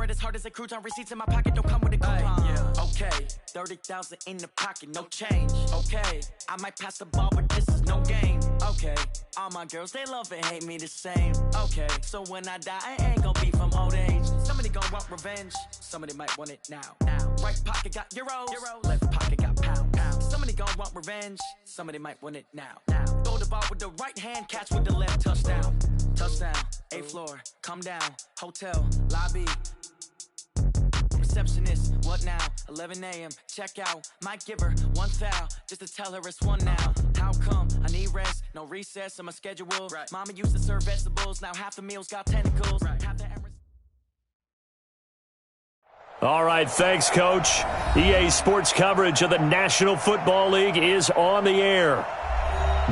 it as hard as a crouton. Receipts in my pocket, don't come with a coupon. Yeah. Okay, 30,000 in the pocket, no change. Okay, I might pass the ball, but this is no game. Okay, all my girls, they love and hate me the same. Okay, so when I die, I ain't gonna be from old age. Somebody gonna want revenge, somebody might want it now. Right pocket got euros, left pocket got pounds. Somebody gonna want revenge, somebody might want it now. Throw the ball with the right hand, catch with the left, touchdown. Touchdown, 8th floor, come down, hotel, lobby. Receptionist, what now? 11 a.m., check out. Might give her one foul, just to tell her it's one now. How come? I need rest, no recess on my schedule. Right. Mama used to serve vegetables, now half the meals got tentacles. Right. All right, thanks, Coach. EA Sports coverage of the National Football League is on the air.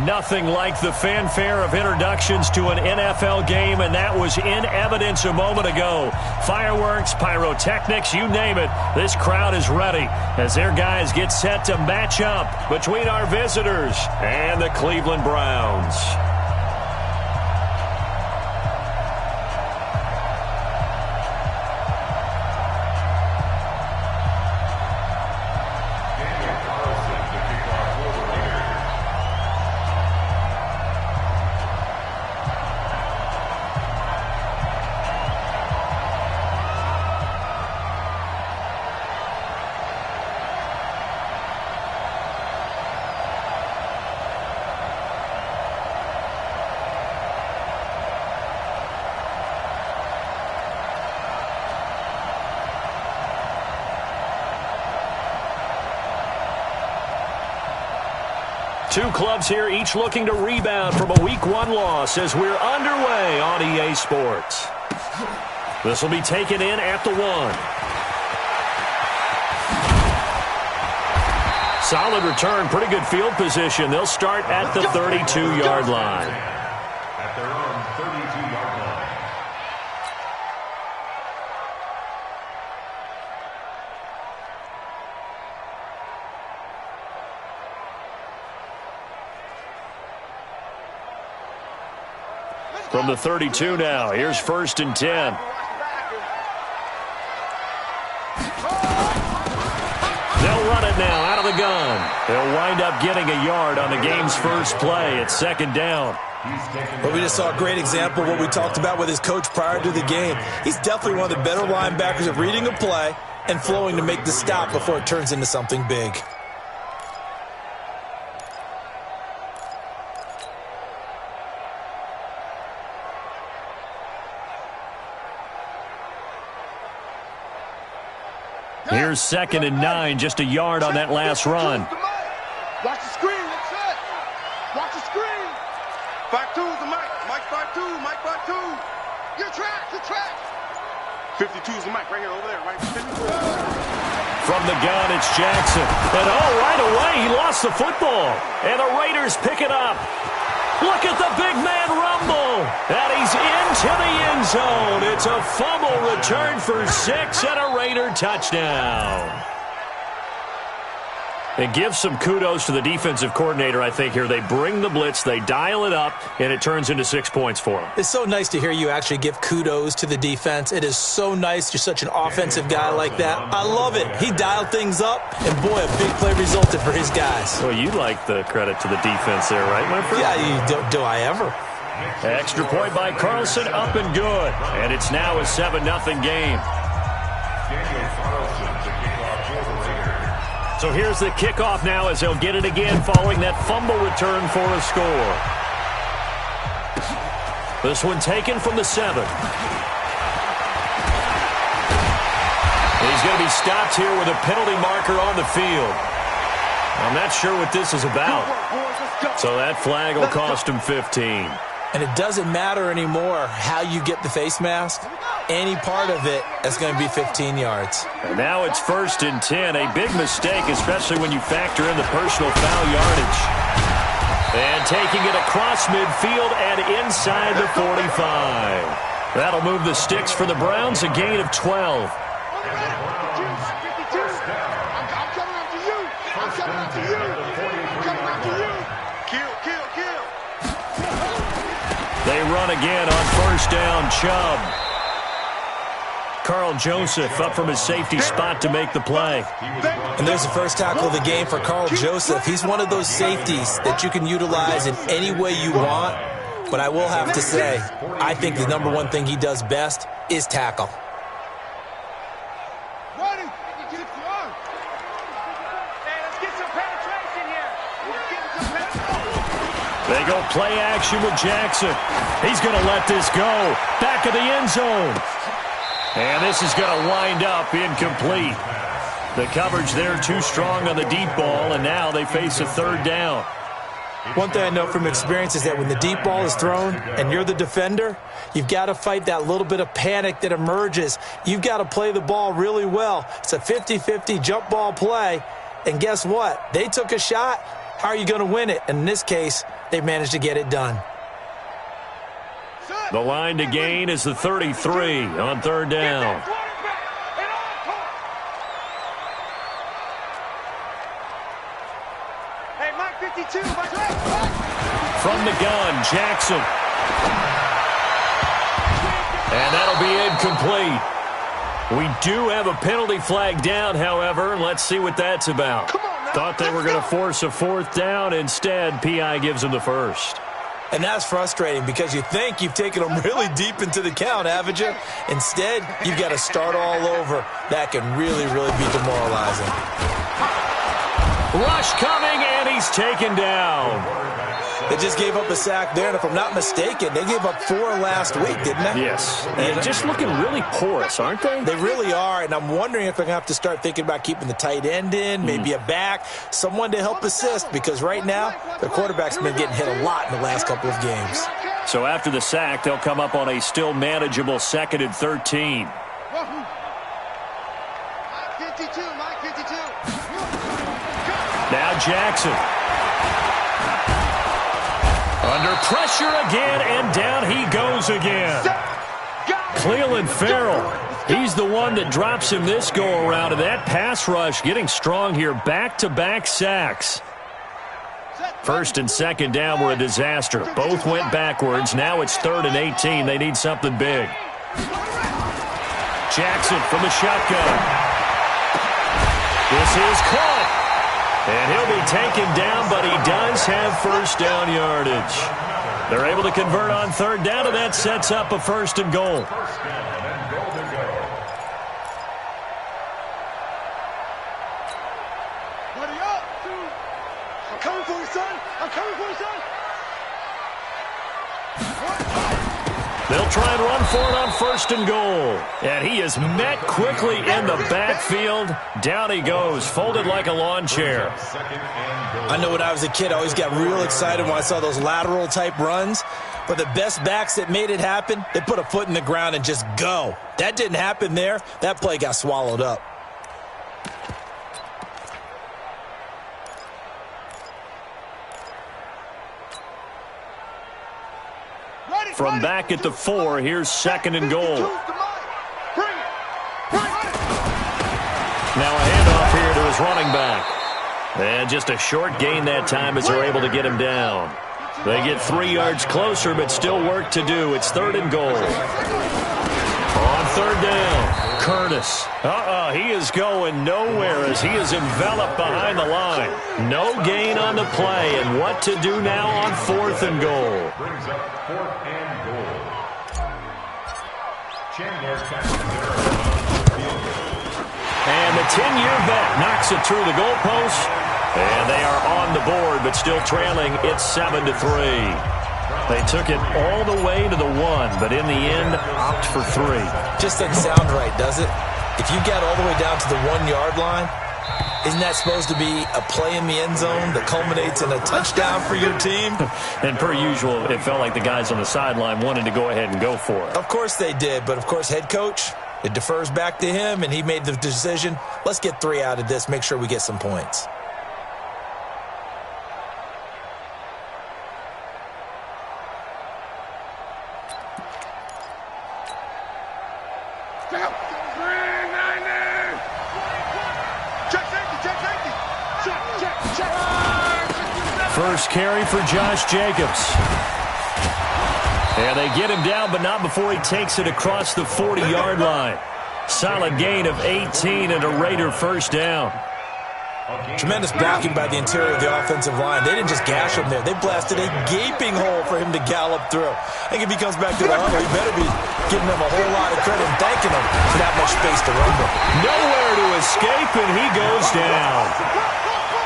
Nothing like the fanfare of introductions to an NFL game, and that was in evidence a moment ago. Fireworks, pyrotechnics, you name it. This crowd is ready as their guys get set to match up between our visitors and the Cleveland Browns. Two clubs here, each looking to rebound from a Week 1 loss as we're underway on EA Sports. This will be taken in at the 1. Solid return, pretty good field position. They'll start at the 32-yard line. At their own 32-yard line. From the 32 now, here's 1st and 10. They'll run it now out of the gun. They'll wind up getting a yard on the game's first play. It's 2nd down. Well, we just saw a great example of what we talked about with his coach prior to the game. He's definitely one of the better linebackers at reading a play and flowing to make the stop before it turns into something big. Here's 2nd and 9, just a yard on that last run. Watch the screen, that's it. Watch the screen. 5-2's the Mike. Mike 5-2, Mike 5-2. Your track. 52's the Mike right here, over there, right? 54. From the gun, it's Jackson. And right away, he lost the football. And the Raiders pick it up. Look at the big man rumble. And he's into the end zone. It's a fumble return for 6 and a Raider touchdown. It gives some kudos to the defensive coordinator, I think, here. They bring the blitz, they dial it up, and it turns into 6 points for them. It's so nice to hear you actually give kudos to the defense. It is so nice. You're such an offensive guy like that. I love it. He dialed things up, and boy, a big play resulted for his guys. Well, you like the credit to the defense there, right, my friend? Yeah, do I ever? Extra point by Carlson, up and good. And it's now a 7-0 game. So here's the kickoff now as they'll get it again following that fumble return for a score. This one taken from the 7. He's going to be stopped here with a penalty marker on the field. I'm not sure what this is about. So that flag will cost him 15. And it doesn't matter anymore how you get the face mask. Any part of it is going to be 15 yards. And now it's 1st and 10. A big mistake, especially when you factor in the personal foul yardage. And taking it across midfield and inside the 45. That'll move the sticks for the Browns, a gain of 12. They run again on 1st down, Chubb. Carl Joseph up from his safety spot to make the play. And there's the first tackle of the game for Carl Joseph. He's one of those safeties that you can utilize in any way you want. But I will have to say, I think the number one thing he does best is tackle. They go play action with Jackson. He's going to let this go. Back of the end zone. And this is going to wind up incomplete. The coverage there too strong on the deep ball, and now they face a third down. One thing I know from experience is that when the deep ball is thrown and you're the defender, you've got to fight that little bit of panic that emerges. You've got to play the ball really well. It's a 50-50 jump ball play. And guess what? They took a shot. How are you going to win it? And in this case, they managed to get it done. The line to gain is the 33 on third down. From the gun, Jackson. And that'll be incomplete. We do have a penalty flag down, however. Let's see what that's about. Thought they were going to force a fourth down. Instead, PI gives them the first. And that's frustrating because you think you've taken them really deep into the count, haven't you? Instead, you've got to start all over. That can really, really be demoralizing. Rush coming, and he's taken down. They just gave up a sack there, and if I'm not mistaken, they gave up 4 last week, didn't they? Yes. And just looking really porous, aren't they? They really are, and I'm wondering if they're going to have to start thinking about keeping the tight end in, maybe a back, someone to help assist, because right now, their quarterback's been getting hit a lot in the last couple of games. So after the sack, they'll come up on a still manageable 2nd and 13. Now Jackson. Under pressure again, and down he goes again. Cleveland Farrell, he's the one that drops him this go-around, and that pass rush getting strong here. Back-to-back sacks. 1st and 2nd down were a disaster. Both went backwards. Now it's 3rd and 18. They need something big. Jackson from the shotgun. This is caught. And he'll be taken down, but he does have first down yardage. They're able to convert on 3rd down, and that sets up a 1st and goal. Buddy up! I'm coming for you, son! I'm coming for you, son! They'll try and run for it on 1st and goal. And he is met quickly in the backfield. Down he goes, folded like a lawn chair. I know when I was a kid, I always got real excited when I saw those lateral-type runs. But the best backs that made it happen, they put a foot in the ground and just go. That didn't happen there. That play got swallowed up. From back at the 4, here's 2nd and goal. Now a handoff here to his running back. And just a short gain that time as they're able to get him down. They get 3 yards closer, but still work to do. It's 3rd and goal. On 3rd down, Curtis. He is going nowhere as he is enveloped behind the line. No gain on the play, and what to do now on 4th and goal. Brings up 4th and goal. Chandler and the 10-year vet knocks it through the goalpost, and they are on the board, but still trailing. It's 7-3. They took it all the way to the 1, but in the end, opt for 3. Just doesn't sound right, does it? If you got all the way down to the 1-yard line, isn't that supposed to be a play in the end zone that culminates in a touchdown for your team? And per usual, it felt like the guys on the sideline wanted to go ahead and go for it. Of course they did, but of course head coach, it defers back to him, and he made the decision, let's get 3 out of this, make sure we get some points. First carry for Josh Jacobs. And they get him down, but not before he takes it across the 40-yard line. Solid gain of 18 and a Raider first down. Tremendous blocking by the interior of the offensive line. They didn't just gash him there. They blasted a gaping hole for him to gallop through. I think if he comes back to the huddle, he better be giving them a whole lot of credit and thanking them for that much space to run with. Nowhere to escape, and he goes down.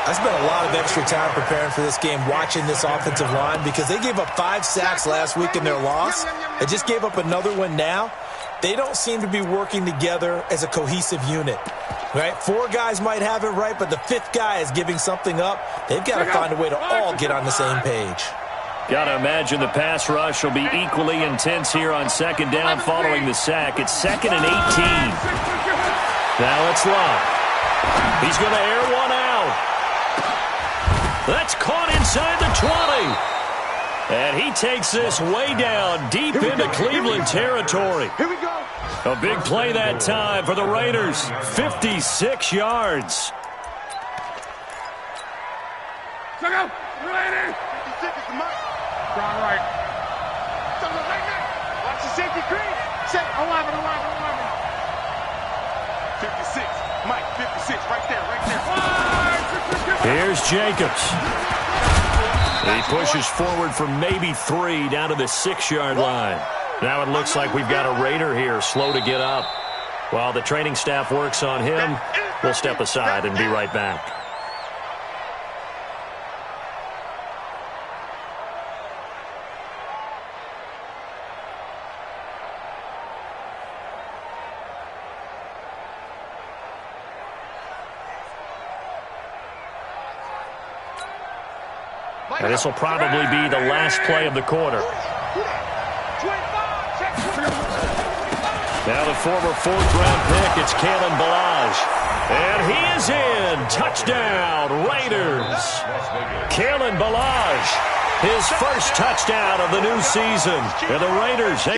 I spent a lot of extra time preparing for this game, watching this offensive line, because they gave up 5 sacks last week in their loss. They just gave up another one now. They don't seem to be working together as a cohesive unit. Right? 4 guys might have it right, but the 5th guy is giving something up. They've got to find a way to all get on the same page. Got to imagine the pass rush will be equally intense here on second down following the sack. It's 2nd and 18. Now it's Love. He's going to air one out. That's caught inside the 20. And he takes this way down deep into Cleveland territory. Here we go. A big play that time for the Raiders. 56 yards. Check out. Ready. 56 is the mark. Strong right. Watch the safety green. Set 11. 56. Mike, 56. Right there. Here's Jacobs. He pushes forward for maybe 3 down to the 6-yard line. Now it looks like we've got a Raider here slow to get up. While the training staff works on him, we'll step aside and be right back. And this will probably be the last play of the quarter. Now the former 4th-round pick, it's Kalen Ballage. And he is in. Touchdown, Raiders. Kalen Ballage, his first touchdown of the new season. And the Raiders...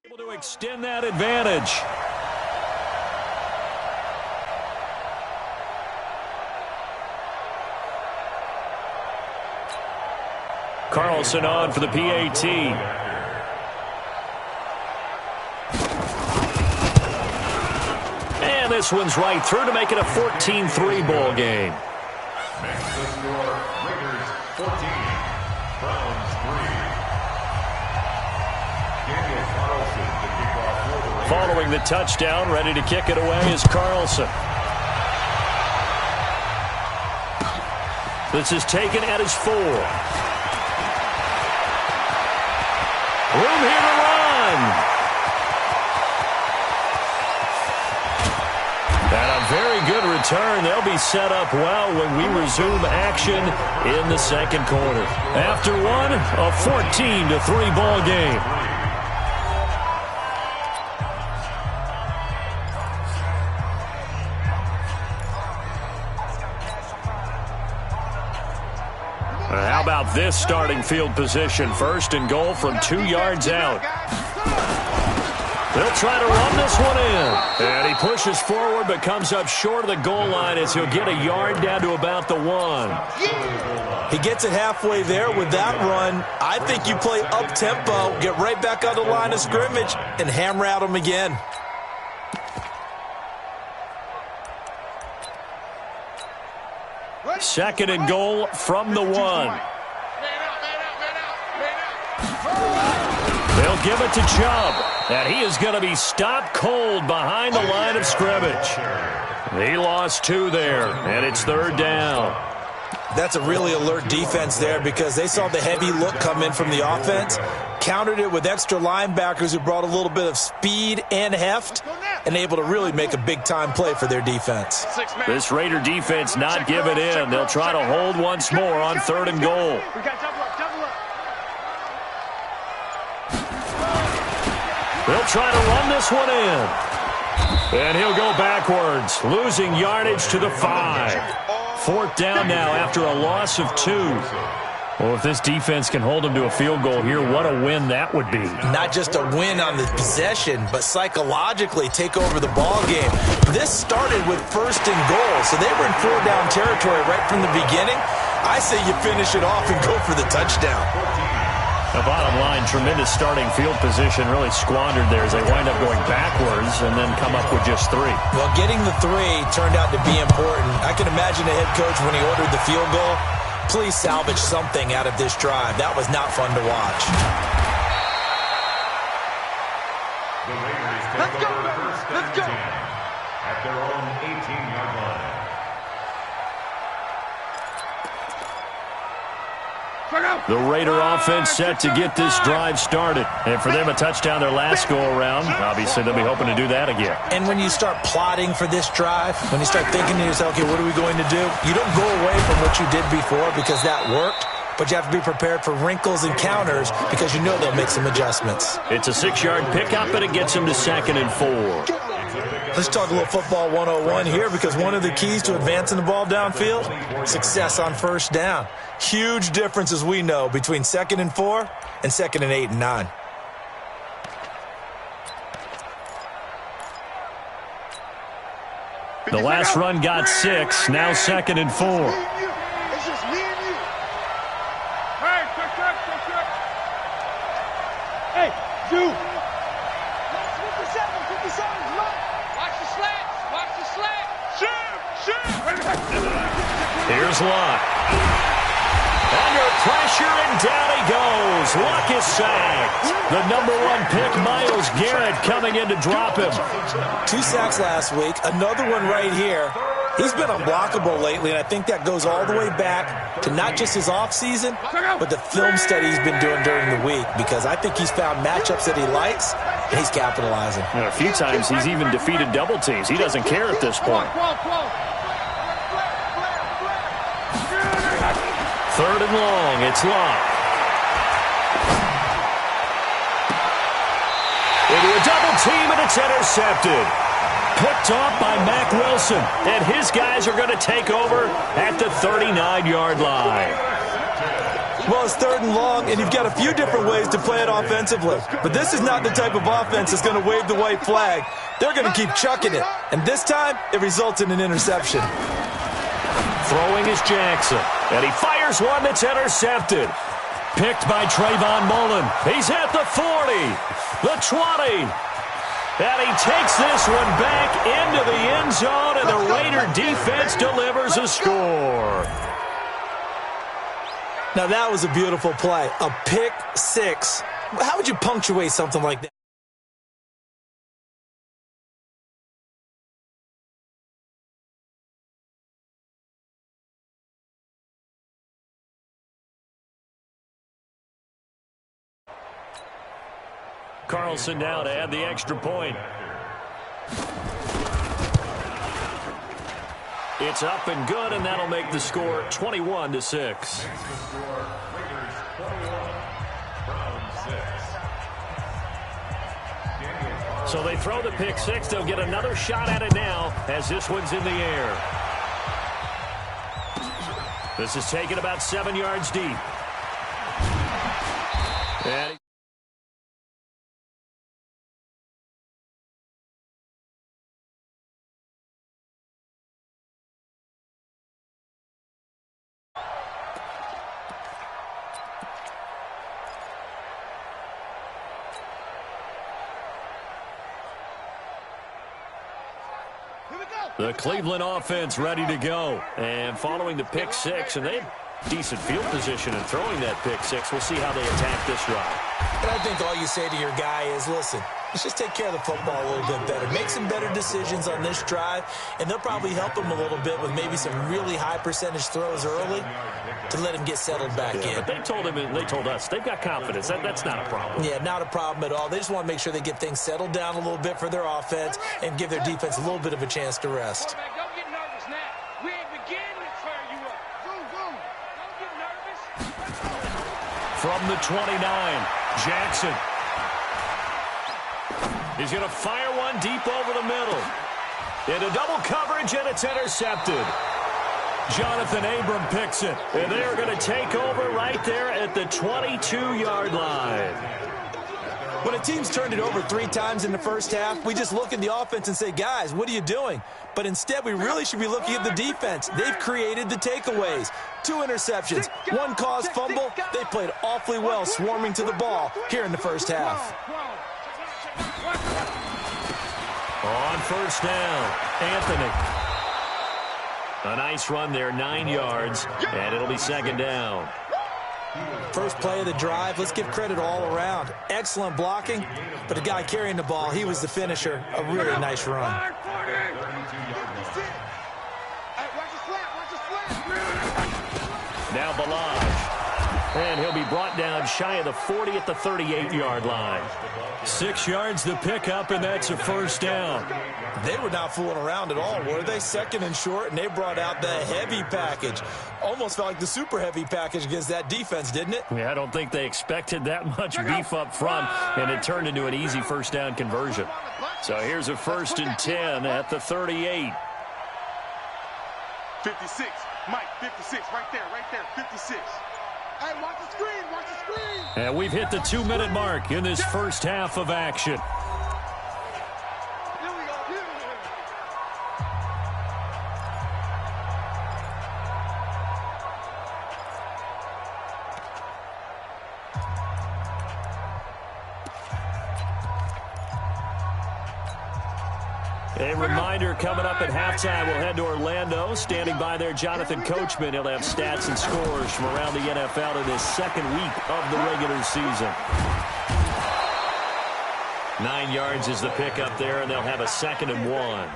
able to extend that advantage. Carlson on for the PAT. And this one's right through to make it a 14-3 ball game. Raiders 14, Browns 3. Following the touchdown, ready to kick it away is Carlson. This is taken at his 4. Room here to run. And a very good return. They'll be set up well when we resume action in the second quarter. After one, a 14-3 ball game. How about this starting field position? 1st and goal from 2 yards out. They'll try to run this one in. And he pushes forward but comes up short of the goal line as he'll get a yard down to about the 1. He gets it halfway there with that run. I think you play up-tempo, get right back on the line of scrimmage, and hammer at him again. Second and goal from the 1. They'll give it to Chubb. And he is going to be stopped cold behind the line of scrimmage. He lost 2 there, and it's 3rd down. That's a really alert defense there because they saw the heavy look come in from the offense, countered it with extra linebackers who brought a little bit of speed and heft, and able to really make a big-time play for their defense. This Raider defense not giving in. They'll try to hold once more on 3rd and goal. They'll try to run this one in. And he'll go backwards, losing yardage to the 5. 4th down now after a loss of 2. Well, if this defense can hold them to a field goal here, what a win that would be. Not just a win on the possession, but psychologically take over the ball game. This started with 1st and goal, so they were in 4-down territory right from the beginning. I say you finish it off and go for the touchdown. The bottom line, tremendous starting field position, really squandered there as they wind up going backwards and then come up with just 3. Well, getting the 3 turned out to be important. I can imagine the head coach when he ordered the field goal, please salvage something out of this drive. That was not fun to watch. The Raiders take over first and 10 at their own 18-yard line. The Raider offense set to get this drive started. And for them, a touchdown their last go-around. Obviously, they'll be hoping to do that again. And when you start plotting for this drive, when you start thinking to yourself, okay, what are we going to do? You don't go away from what you did before because that worked, but you have to be prepared for wrinkles and counters because you know they'll make some adjustmts. It's a 6-yard pickup, and it gets them to 2nd and 4. Let's talk a little football 101 here because one of the keys to advancing the ball downfield, success on 1st down. Huge difference, as we know, between 2nd and 4 and 2nd and 8 and 9. The last run got 6, now 2nd and 4. It's just me and you. Hey, quick. Hey, you. 57, watch the slant. Shoot. Here's Luck. Under pressure, and down he goes. Luck is sacked. The #1 pick, Myles Garrett, coming in to drop him. 2 sacks last week, another one right here. He's been unblockable lately, and I think that goes all the way back to not just his offseason, but the film study he's been doing during the week, because I think he's found matchups that he likes, and he's capitalizing. And a few times he's even defeated double teams. He doesn't care at this point. 3rd and long, it's Luck. Into a double team, and it's intercepted. Picked off by Mack Wilson, and his guys are going to take over at the 39-yard line. Well, it's 3rd and long, and you've got a few different ways to play it offensively. But this is not the type of offense that's going to wave the white flag. They're going to keep chucking it. And this time, it results in an interception. Throwing is Jackson, and he fires one that's intercepted. Picked by Trayvon Mullen. He's at the 40, the 20. And he takes this one back into the end zone, and the Raider defense delivers a score. Now, that was a beautiful play. A pick 6. How would you punctuate something like that? Carlson now to add the extra point. It's up and good, and that'll make the score 21-6. So they throw the pick 6. They'll get another shot at it now as this one's in the air. This is taken about 7 yards deep. And the Cleveland offense ready to go. And following the pick 6, and they decent field position in throwing that pick six. We'll see how they attack this drive. And I think all you say to your guy is, listen, let's just take care of the football a little bit better. Make some better decisions on this drive, and they'll probably help him a little bit with maybe some really high percentage throws early to let him get settled back in. But they told him, and they told us, they've got confidence. That's not a problem. Yeah, not a problem at all. They just want to make sure they get things settled down a little bit for their offense and give their defense a little bit of a chance to rest. Don't get nervous now. We ain't beginning to tear you up. Don't get nervous. From the 29, Jackson. He's going to fire one deep over the middle. Into double coverage, and it's intercepted. Jonathan Abram picks it. And they're going to take over right there at the 22-yard line. When a team's turned it over 3 times in the first half, we just look at the offense and say, guys, what are you doing? But instead, we really should be looking at the defense. They've created the takeaways. 2 interceptions, 1 caused fumble. They played awfully well swarming to the ball here in the first half. On first down, Anthony. A nice run there, 9 yards, and it'll be second down. First play of the drive, let's give credit all around. Excellent blocking, but the guy carrying the ball, he was the finisher. A really nice run. Now Balaj, and he'll be brought down shy of the 40 at the 38-yard line. 6 yards the pickup, and that's a first down. They were not fooling around at all, were they? Second and short, and they brought out the heavy package. Almost felt like the super heavy package against that defense, didn't it? Yeah, I don't think they expected that much beef up front, and it turned into an easy first down conversion. So here's a first and 10 at the 38. 56, Mike, 56, right there, 56. Hey, watch the screen, watch the screen. And we've hit the 2-minute mark in this first half of action. Here we go, here we go. A reminder coming up at halftime, we'll head to Orlando. Standing by there, Jonathan Coachman. He'll have stats and scores from around the NFL in this second week of the regular season. 9 yards is the pickup there, and they'll have a second and 1.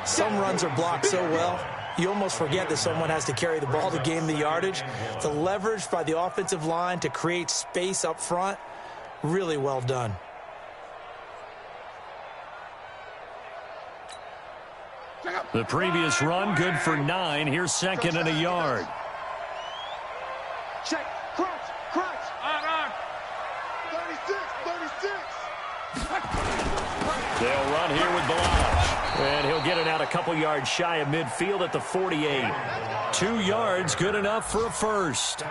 Some runs are blocked so well, you almost forget that someone has to carry the ball to gain the yardage. The leverage by the offensive line to create space up front, really well done. The previous run, good for 9. Here's second and a yard. Check, crunch, on. 36. They'll run here with Balaj. And he'll get it out a couple yards shy of midfield at the 48. 2 yards, good enough for a first.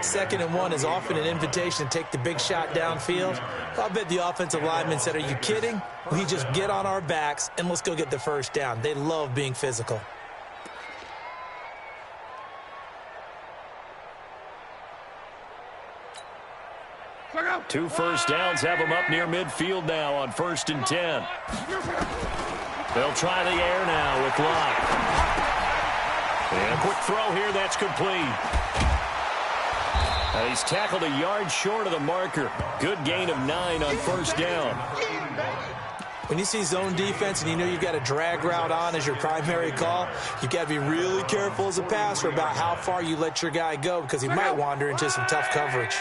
Second and 1 is often an invitation to take the big shot downfield. I bet the offensive lineman said, are you kidding? We just get on our backs and let's go get the first down. They love being physical. Two first downs have them up near midfield now on first and 10. They'll try the air now with Locke. And a quick throw here, that's complete. He's tackled a yard short of the marker. Good gain of 9 on first down. When you see zone defense and you know you've got a drag route on as your primary call, you've got to be really careful as a passer about how far you let your guy go because he might wander into some tough coverage.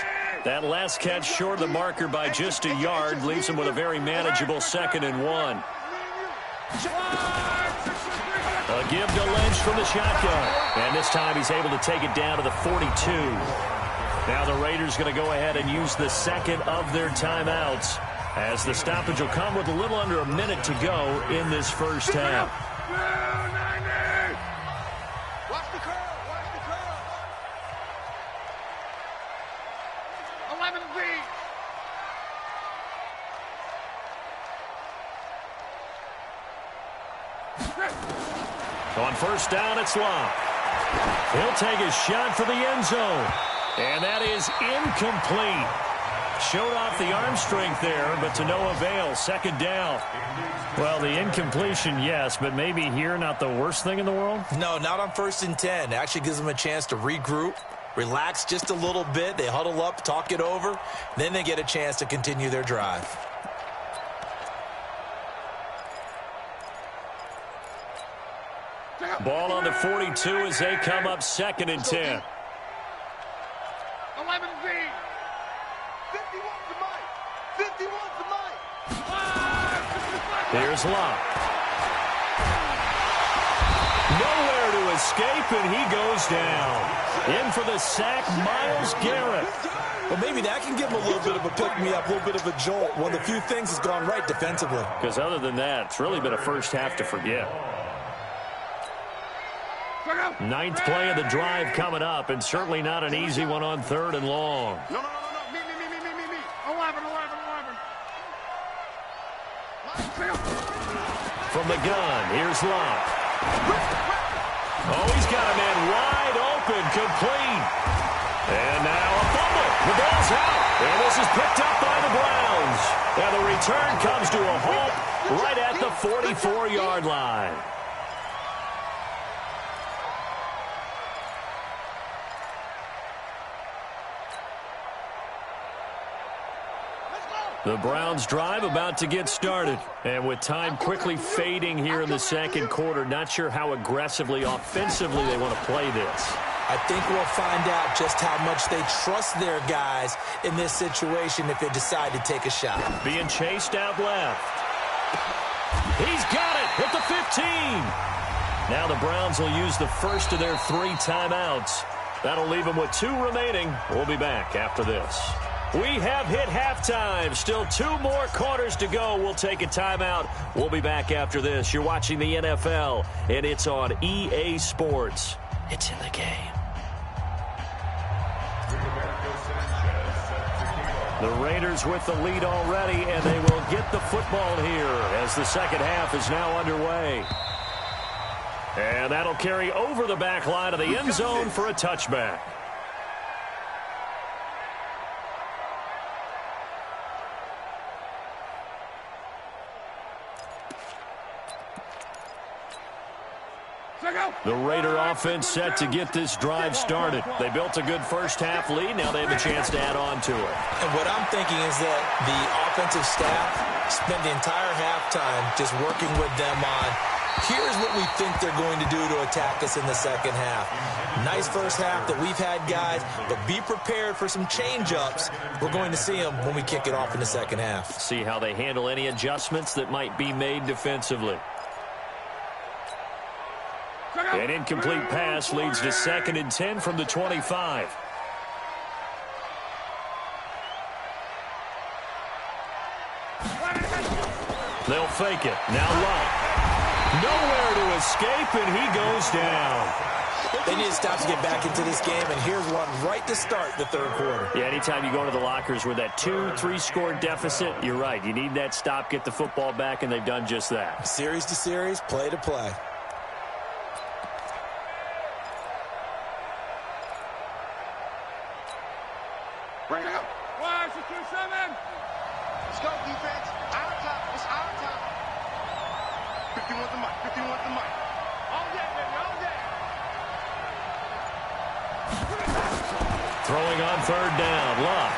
That last catch short of the marker by just a yard leaves him with a very manageable second and 1. A give to Lynch from the shotgun. And this time he's able to take it down to the 42. Now the Raiders going to go ahead and use the second of their timeouts, as the stoppage will come with a little under a minute to go in this first half. Watch the curl, watch the curl. 11 feet. On first down, it's Locke. He'll take a shot for the end zone. And that is incomplete. Showed off the arm strength there, but to no avail. Second down. Well, the incompletion, yes, but maybe here not the worst thing in the world? No, not on first and 10. It actually gives them a chance to regroup, Relax just a little bit. They huddle up, talk it over. Then they get a chance to continue their drive. Ball on the 42 as they come up 2nd and 10. 11Z. 51's the mic. 51's the mic. Here's Locke. Nowhere to escape, and he goes down. In for the sack, Myles Garrett. Well, maybe that can give him a little bit of a pick-me-up, a little bit of a jolt. One of the few things has gone right defensively. Because other than that, it's really been a first half to forget. 9th play of the drive coming up, and certainly not an easy one on 3rd and long. No. Me. 11. From the gun, here's Locke. Oh, he's got a man wide open, complete. And now a fumble. The ball's out. And this is picked up by the Browns. And the return comes to a halt right at the 44-yard line. The Browns drive about to get started. And with time quickly fading here in the 2nd quarter, not sure how aggressively, offensively they want to play this. I think we'll find out just how much they trust their guys in this situation if they decide to take a shot. Being chased out left. He's got it at the 15. Now the Browns will use the first of their 3 timeouts. That'll leave them with 2 remaining. We'll be back after this. We have hit halftime. Still 2 more quarters to go. We'll take a timeout. We'll be back after this. You're watching the NFL, and it's on EA Sports. It's in the game. The Raiders with the lead already, and they will get the football here as the 2nd half is now underway. And that'll carry over the back line of the end zone for a touchback. The Raider offense set to get this drive started. They built a good first half lead. Now they have a chance to add on to it. And what I'm thinking is that the offensive staff spent the entire halftime just working with them on, here's what we think they're going to do to attack us in the 2nd half. Nice first half that we've had, guys, but be prepared for some change-ups. We're going to see them when we kick it off in the 2nd half. See how they handle any adjustments that might be made defensively. An incomplete pass leads to 2nd and 10 from the 25. They'll fake it. Now Locke. Nowhere to escape, and he goes down. They need to stop to get back into this game, and here's one right to start the 3rd quarter. Yeah, anytime you go into the lockers with that 2-3 score deficit, you're right. You need that stop, get the football back, and they've done just that. Series to series, play to play. Bring it up. 1, 2, 7. Let's go, defense. Our time. It's our time. 51's the mic. 51's the mic. All day, baby. All day. Throwing on 3rd down. Locke.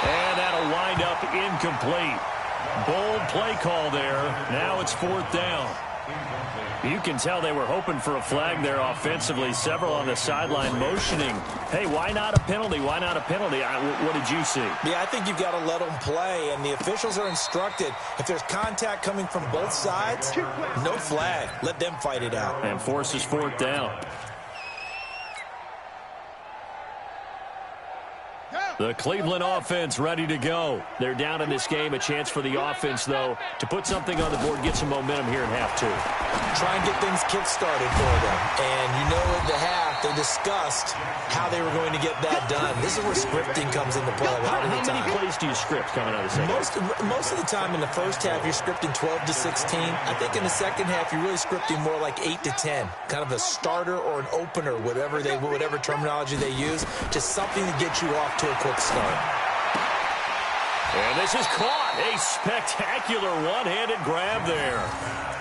And that'll wind up incomplete. Bold play call there. Now it's 4th down. You can tell they were hoping for a flag there offensively. Several on the sideline motioning. Hey, why not a penalty? Why not a penalty? What did you see? Yeah, I think you've got to let them play, and the officials are instructed, if there's contact coming from both sides, no flag. Let them fight it out. And forces 4th down. The Cleveland offense ready to go. They're down in this game. A chance for the offense, though, to put something on the board, get some momentum here in half 2. Try and get things kick-started for them. And you know at the half, they discussed how they were going to get that done. This is where scripting comes into play. How many plays do you script coming out of the 2nd? Most of the time in the first half, you're scripting 12 to 16. I think in the 2nd half, you're really scripting more like 8 to 10. Kind of a starter or an opener, whatever terminology they use. Just something to get you off to a quick start. And this is caught. A spectacular one-handed grab there.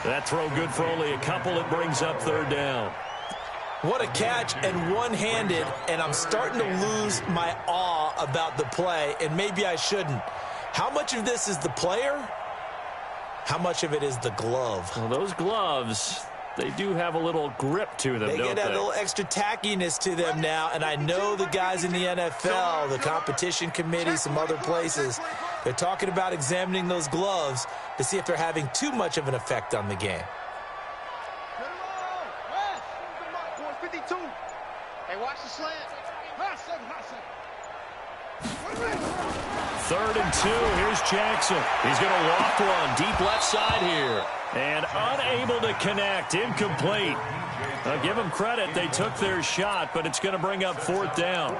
That throw good for only a couple. It brings up 3rd down. What a catch, and one-handed, and I'm starting to lose my awe about the play, and maybe I shouldn't. How much of this is the player? How much of it is the glove? Well, those gloves, they do have a little grip to them, They don't get that they? little extra tackiness to them now, and I know the guys in the NFL, the competition committee, some other places, they're talking about examining those gloves to see if they're having too much of an effect on the game. 52. Hey, watch the slant. Hot second. 3rd and 2. Here's Jackson. He's going to walk one deep left side here. And unable to connect. Incomplete. Now, give them credit. They took their shot, but it's going to bring up 4th down.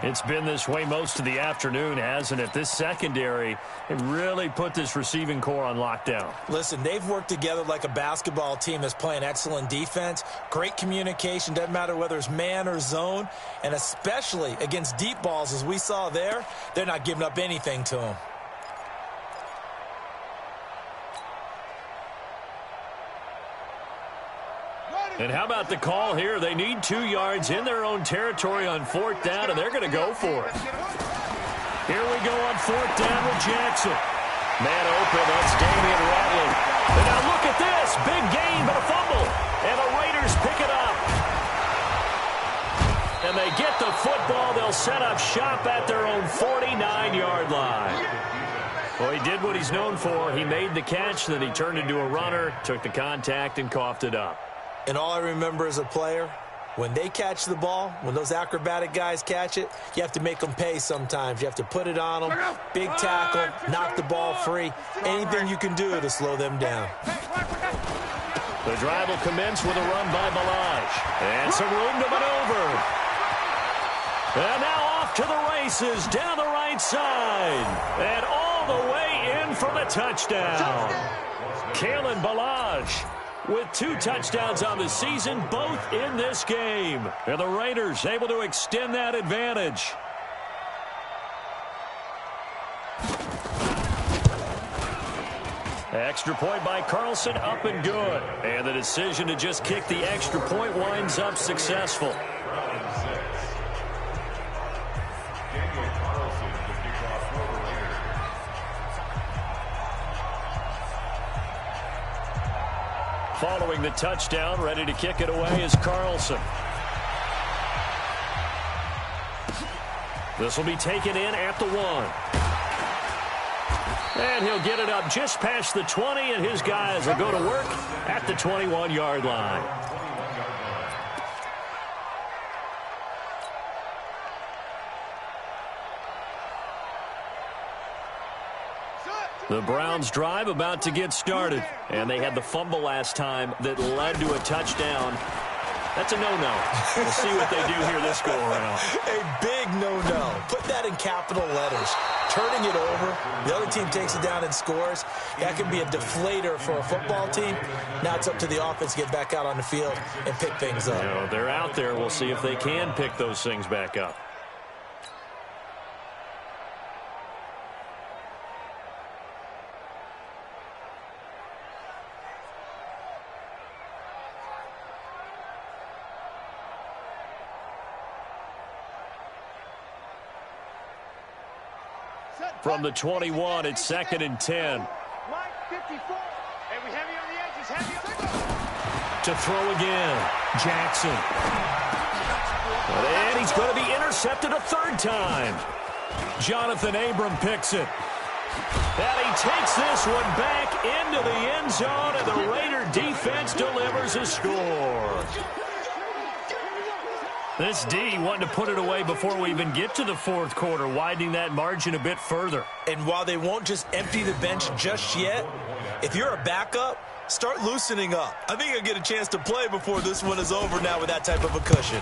It's been this way most of the afternoon, hasn't it? This secondary, it really put this receiving core on lockdown. Listen, they've worked together like a basketball team that's playing excellent defense. Great communication, doesn't matter whether it's man or zone. And especially against deep balls, as we saw there, they're not giving up anything to them. And how about the call here? They need 2 yards in their own territory on 4th down, and they're going to go for it. Here we go on 4th down with Jackson. Man open, that's Damian Ratley. And now look at this. Big gain, but a fumble. And the Raiders pick it up. And they get the football. They'll set up shop at their own 49-yard line. Well, he did what he's known for. He made the catch, then he turned into a runner, took the contact, and coughed it up. And all I remember as a player, when they catch the ball, when those acrobatic guys catch it, you have to make them pay sometimes. You have to put it on them, big tackle, knock the ball free, anything you can do to slow them down. The drive will commence with a run by Balaj. And some room to maneuver. And now off to the races down the right side. And all the way in for the touchdown. Kalen Balaj with 2 touchdowns on the season, both in this game. And the Raiders able to extend that advantage. Extra point by Carlson, up and good. And the decision to just kick the extra point winds up successful. Following the touchdown, ready to kick it away is Carlson. This will be taken in at the 1. And he'll get it up just past the 20, and his guys will go to work at the 21-yard line. The Browns drive about to get started, and they had the fumble last time that led to a touchdown. That's a no-no. We'll see what they do here this go-around. A big no-no. Put that in capital letters. Turning it over, the other team takes it down and scores. That can be a deflator for a football team. Now it's up to the offense to get back out on the field and pick things up. You know, they're out there. We'll see if they can pick those things back up. From the 21, it's 2nd and 10. Mike, 54. Hey, we heavy on the edges. Heavy on To throw again, Jackson. And he's going to be intercepted a 3rd time. Jonathan Abram picks it. And he takes this one back into the end zone, and the Raider defense delivers a score. This D wanting to put it away before we even get to the 4th quarter, widening that margin a bit further. And while they won't just empty the bench just yet, if you're a backup, start loosening up. I think you'll get a chance to play before this one is over now with that type of a cushion.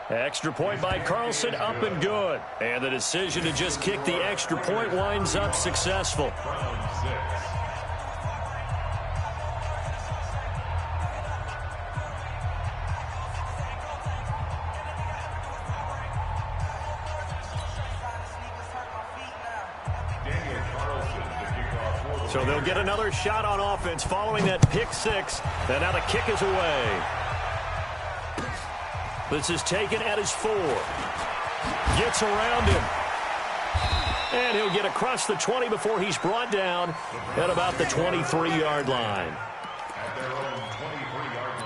Extra point by Carlson, up and good. And the decision to just kick the extra point winds up successful. So they'll get another shot on offense following that pick 6. And now the kick is away. This is taken at his 4. Gets around him. And he'll get across the 20 before he's brought down at about the 23-yard line. At their own 23-yard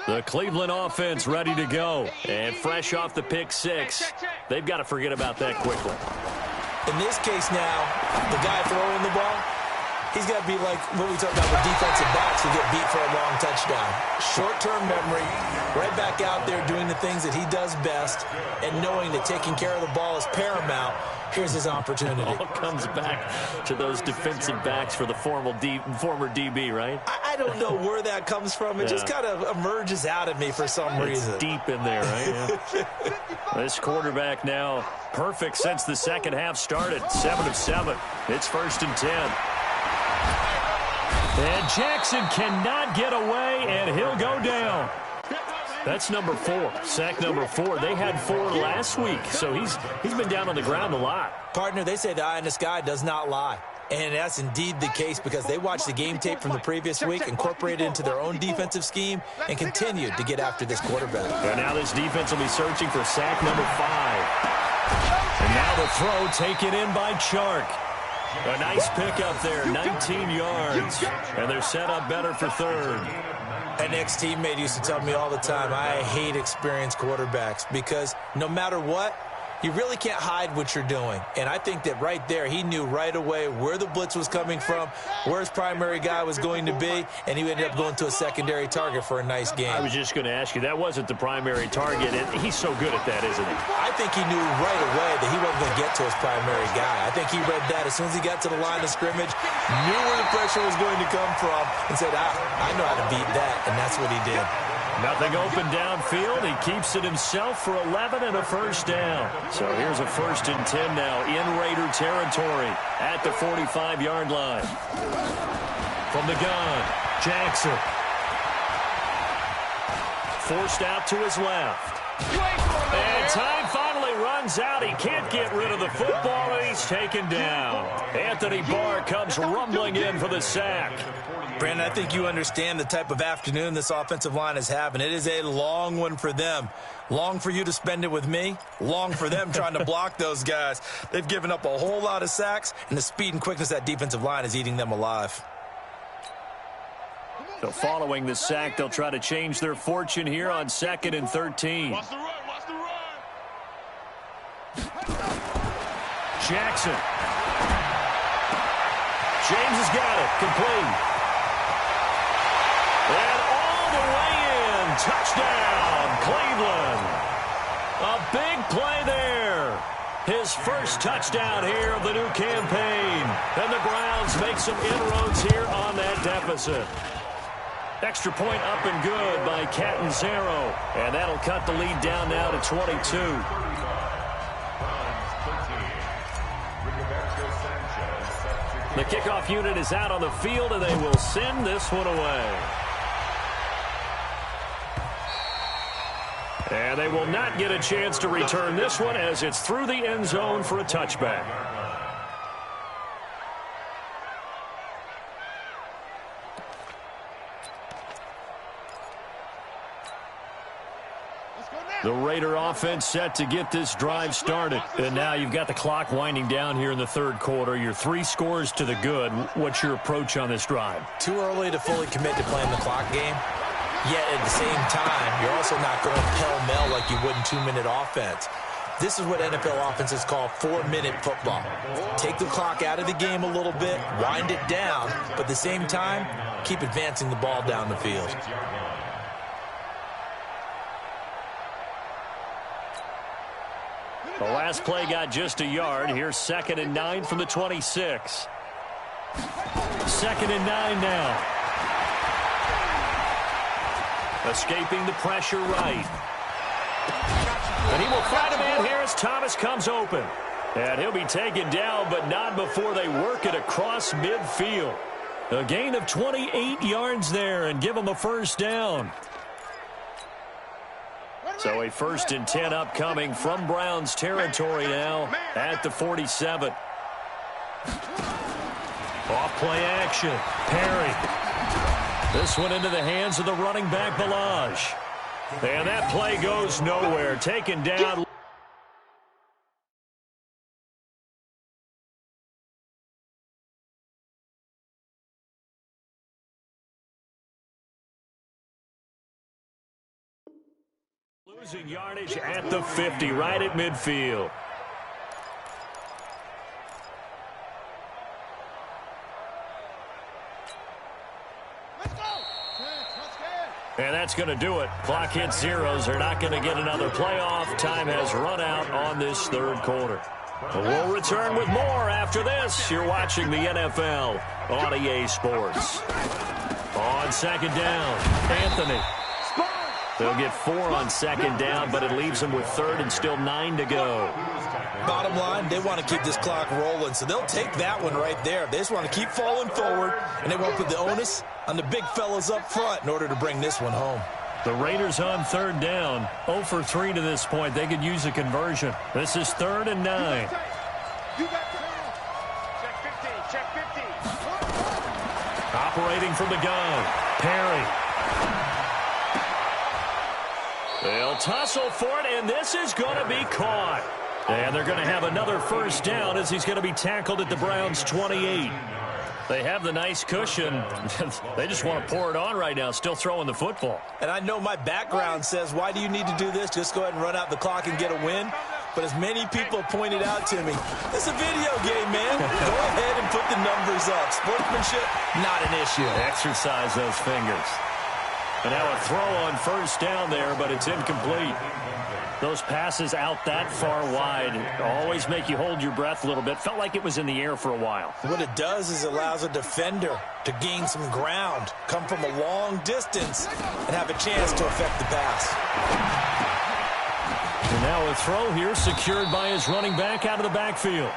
line. The Cleveland offense ready to go. And fresh off the pick 6, they've got to forget about that quickly. In this case now, the guy throwing the ball, he's got to be like what we talked about with defensive backs who get beat for a long touchdown. Short-term memory, right back out there doing the things that he does best, and knowing that taking care of the ball is paramount. Here's his opportunity. All comes back to those defensive backs for the former DB, right? I don't know where that comes from. It just kind of emerges out of me for some reason. It's deep in there, right? Yeah. This quarterback now perfect since the second half started. 7 of 7. It's 1st and 10. And Jackson cannot get away, and he'll go down. That's number 4, sack number 4. They had 4 last week, so he's been down on the ground a lot. Partner, they say the eye in the sky does not lie. And that's indeed the case because they watched the game tape from the previous week, incorporated it into their own defensive scheme, and continued to get after this quarterback. And now this defense will be searching for sack number 5. And now the throw taken in by Chark. A nice pickup there, 19 yards. And they're set up better for 3rd. An ex-teammate used to tell me all the time, I hate experienced quarterbacks because no matter what, you really can't hide what you're doing. And I think that right there, he knew right away where the blitz was coming from, where his primary guy was going to be, and he ended up going to a secondary target for a nice game. I was just going to ask you, that wasn't the primary target, and he's so good at that, isn't he? I think he knew right away that he wasn't going to get to his primary guy. I think he read that as soon as he got to the line of scrimmage, knew where the pressure was going to come from, and said, I know how to beat that, and that's what he did. Nothing open downfield. He keeps it himself for 11 and a 1st down. So here's a 1st and 10 now in Raider territory at the 45-yard line. From the gun, Jackson. Forced out to his left. And time finally runs out. He can't get rid of the football, and he's taken down. Anthony Barr comes rumbling in for the sack. Brandon, I think you understand the type of afternoon this offensive line is having. It is a long one for them. Long for you to spend it with me. Long for them trying to block those guys. They've given up a whole lot of sacks, and the speed and quickness of that defensive line is eating them alive. So following the sack, they'll try to change their fortune here on 2nd and 13. Watch the run, watch the run. Jackson. James has got it. Complete. And all the way in. Touchdown, Cleveland. A big play there. His first touchdown here of the new campaign. And the Browns make some inroads here on that deficit. Extra point up and good by Catanzaro. And that'll cut the lead down now to 22. The kickoff unit is out on the field, and they will send this one away. And they will not get a chance to return this one as it's through the end zone for a touchback. The Raider offense set to get this drive started. And now you've got the clock winding down here in the 3rd quarter. You're 3 scores to the good. What's your approach on this drive? Too early to fully commit to playing the clock game. Yet at the same time, you're also not going pell-mell like you would in 2-minute offense. This is what NFL offenses call 4-minute football. Take the clock out of the game a little bit, wind it down, but at the same time, keep advancing the ball down the field. The last play got just a yard. Here's 2nd and 9 from the 26. 2nd and 9 now. Escaping the pressure right. And he will find a man here as Thomas comes open. And he'll be taken down, but not before they work it across midfield. A gain of 28 yards there and give him a 1st down. So a 1st and 10 upcoming from Browns territory now at the 47. Off play action. Perry. This one into the hands of the running back, Balaj. And that play goes nowhere. Taken down. Losing yardage at the 50, right at midfield. And that's going to do it. Clock hits zeros. They're not going to get another playoff. Time has run out on this 3rd quarter. But we'll return with more after this. You're watching the NFL on EA Sports. On 2nd down, Anthony. They'll get 4 on 2nd down, but it leaves them with 3rd and still 9 to go. Bottom line, they want to keep this clock rolling, so they'll take that one right there. They just want to keep falling forward, and they won't put the onus on the big fellas up front in order to bring this one home. The Raiders on 3rd down, 0 for 3 to this point. They could use a conversion. This is 3rd and 9. Check 15. Operating from the gun, Perry. They'll tussle for it, and this is going to be caught. And they're going to have another 1st down as he's going to be tackled at the Browns' 28. They have the nice cushion. They just want to pour it on right now, still throwing the football. And I know my background says, why do you need to do this? Just go ahead and run out the clock and get a win. But as many people pointed out to me, it's a video game, man. Go ahead and put the numbers up. Sportsmanship, not an issue. Exercise those fingers. And now a throw on 1st down there, but it's incomplete. Those passes out that far wide always make you hold your breath a little bit. Felt like it was in the air for a while. What it does is it allows a defender to gain some ground, come from a long distance, and have a chance to affect the pass. And now a throw here secured by his running back out of the backfield.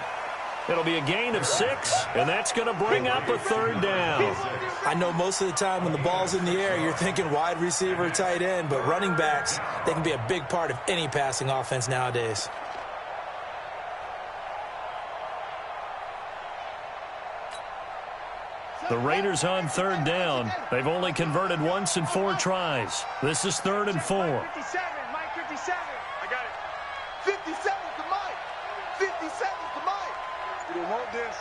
It'll be a gain of 6, and that's going to bring up a 3rd down. I know most of the time when the ball's in the air, you're thinking wide receiver, tight end, but running backs, they can be a big part of any passing offense nowadays. The Raiders on 3rd down. They've only converted once in 4 tries. This is 3rd and 4. Mike 57. I got it. 57 to Mike. 57 to Mike. You don't want this.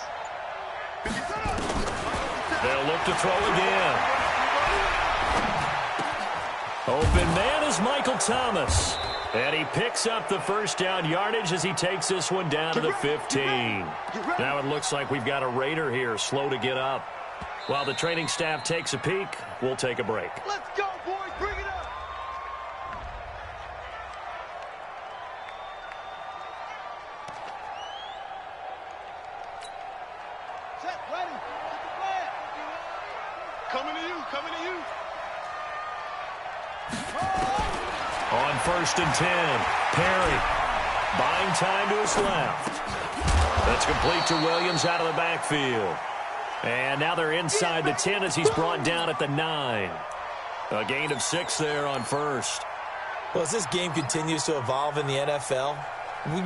They'll look to throw again. Open man is Michael Thomas. And he picks up the 1st down yardage as he takes this one down to the 15. Now it looks like we've got a Raider here, slow to get up. While the training staff takes a peek, we'll take a break. Let's go, boys. Bring it up. Set, ready. Get the flag. Coming to you. On 1st and 10, Perry buying time to his left. That's complete to Williams out of the backfield. And now they're inside the 10 as he's brought down at the 9. A gain of 6 there on 1st. Well, as this game continues to evolve in the NFL,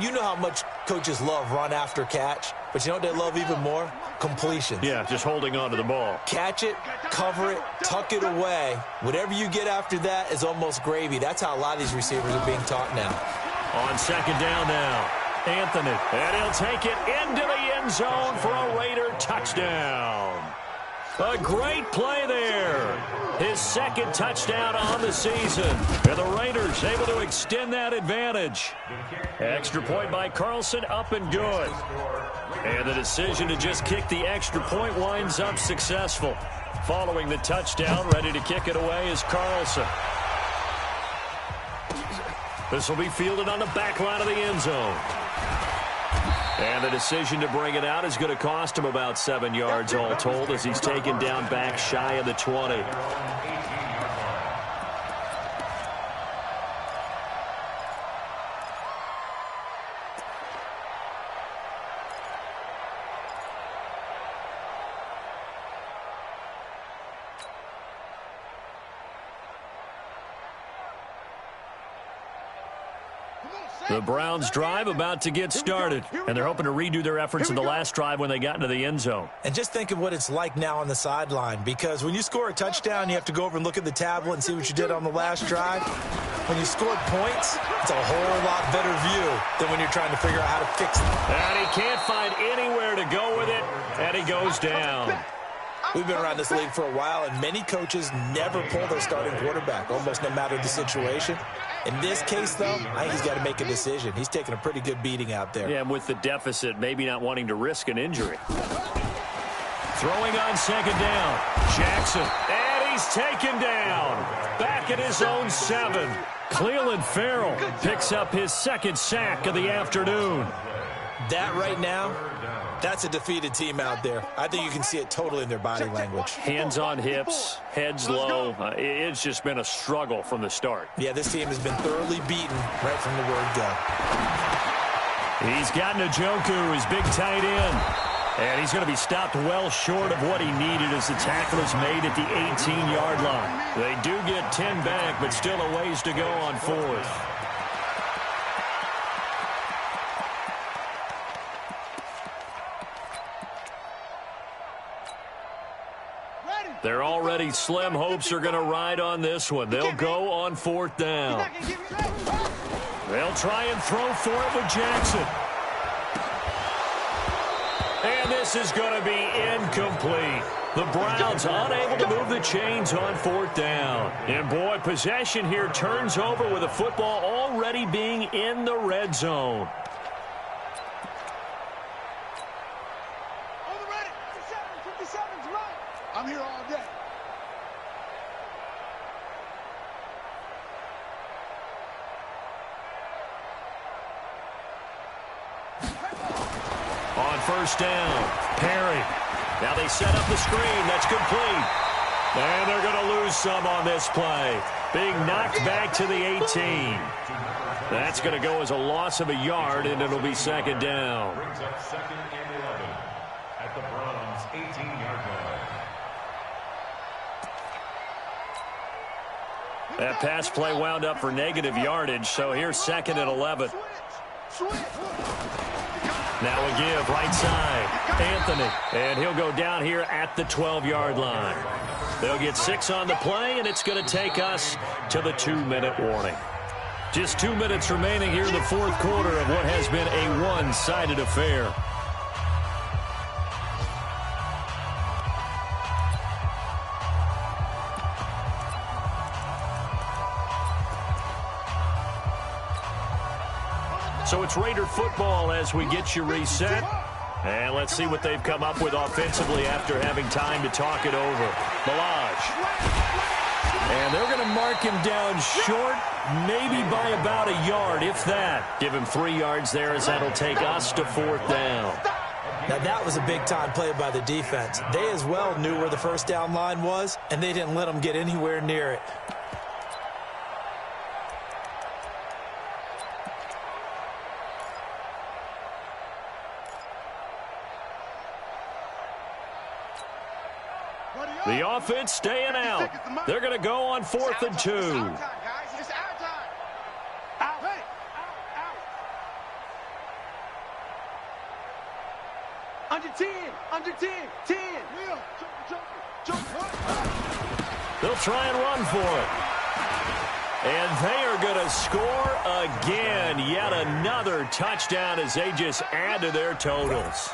you know how much coaches love run after catch, but you know what they love even more? Completions. Yeah, just holding on to the ball. Catch it, cover it, tuck it away. Whatever you get after that is almost gravy. That's how a lot of these receivers are being taught now. On 2nd down now, Anthony. And he'll take it into the end zone for a Raider touchdown. A great play there. His 2nd touchdown on the season. And the Raiders able to extend that advantage. Extra point by Carlson, up and good. And the decision to just kick the extra point winds up successful. Following the touchdown, ready to kick it away is Carlson. This will be fielded on the back line of the end zone. And the decision to bring it out is going to cost him about 7 yards all told as he's taken down back shy of the 20. The Browns drive about to get started, and they're hoping to redo their efforts in the last drive when they got into the end zone. And just think of what it's like now on the sideline, because when you score a touchdown, you have to go over and look at the tablet and see what you did on the last drive. When you scored points, it's a whole lot better view than when you're trying to figure out how to fix it. And he can't find anywhere to go with it, and he goes down. We've been around this league for a while, and many coaches never pull their starting quarterback, almost no matter the situation. In this case, though, I think he's got to make a decision. He's taking a pretty good beating out there. Yeah, and with the deficit, maybe not wanting to risk an injury. Throwing on second down. Jackson, and he's taken down. Back at his own 7. Cleveland Farrell picks up his second sack of the afternoon. That right now, that's a defeated team out there. I think you can see it totally in their body language. Hands on hips, heads low. It's just been a struggle from the start. Yeah, this team has been thoroughly beaten right from the word go. He's got Njoku, his big tight end. And he's going to be stopped well short of what he needed as the tackle is made at the 18-yard line. They do get 10 back, but still a ways to go on 4th. Their already slim hopes are going to ride on this one. They'll go on 4th down. They'll try and throw for it with Jackson. And this is going to be incomplete. The Browns unable to move the chains on 4th down. And boy, possession here turns over with the football already being in the red zone. I'm here all day. On 1st down, Perry. Now they set up the screen. That's complete. And they're going to lose some on this play. Being knocked back to the 18. That's going to go as a loss of a yard, and it'll be 2nd down. Brings up 2nd and 11 at the Browns' 18-yard line. That pass play wound up for negative yardage, so here's 2nd and 11. Now a give, right side, Anthony. And he'll go down here at the 12-yard line. They'll get 6 on the play, and it's going to take us to the 2-minute warning. Just 2 minutes remaining here in the 4th quarter of what has been a one-sided affair. So it's Raider football as we get you reset. And let's see what they've come up with offensively after having time to talk it over. Balaj. And they're going to mark him down short, maybe by about a yard, if that. Give him 3 yards there as that'll take us to 4th down. Now, that was a big-time play by the defense. They as well knew where the 1st down line was, and they didn't let them get anywhere near it. The offense staying out. They're going to go on 4th and 2. It's our time, guys. It's our time. Out. Hey. Out. Under 10. Under 10. 10. They'll try and run for it. And they are going to score again. Yet another touchdown as they just add to their totals.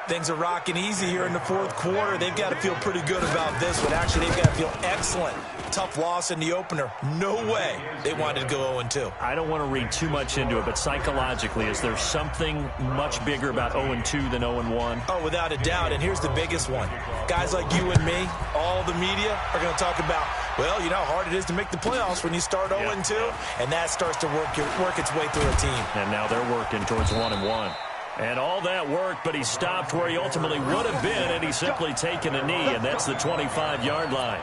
Things are rocking easy here in the 4th quarter. They've got to feel pretty good about this one. Actually, they've got to feel excellent. Tough loss in the opener. No way they wanted to go 0-2. I don't want to read too much into it, but psychologically, is there something much bigger about 0-2 than 0-1? Oh, without a doubt, and here's the biggest one. Guys like you and me, all the media, are going to talk about, well, you know how hard it is to make the playoffs when you start 0-2, and that starts to work its way through a team. And now they're working towards 1-1. And all that work, but he stopped where he ultimately would have been, and he's simply taken a knee, and that's the 25-yard line.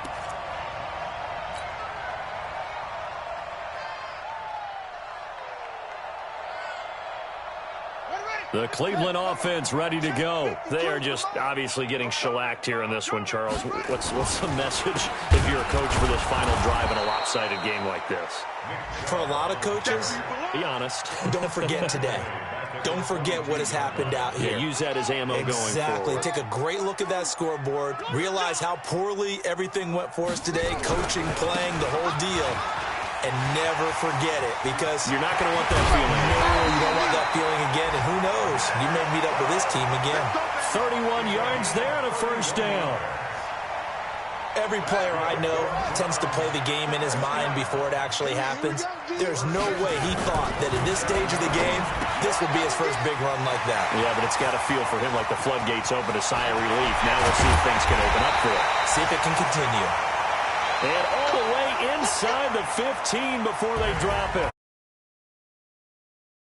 The Cleveland offense ready to go. They are just obviously getting shellacked here in this one, Charles. What's the message if you're a coach for this final drive in a lopsided game like this? For a lot of coaches, be honest. Don't forget today. Don't forget what has happened out here. Yeah, use that as ammo going forward. Exactly. Take a great look at that scoreboard. Realize how poorly everything went for us today. Coaching, playing, the whole deal. And never forget it, because you're not going to want that feeling. No, you don't want that feeling again. And who knows? You may meet up with this team again. 31 yards there and a first down. Every player I know tends to play the game in his mind before it actually happens. There's no way he thought that at this stage of the game, this would be his first big run like that. Yeah, but it's got to feel for him like the floodgates open, a sigh of relief. Now we'll see if things can open up for it. See if it can continue. And all the way inside the 15 before they drop it.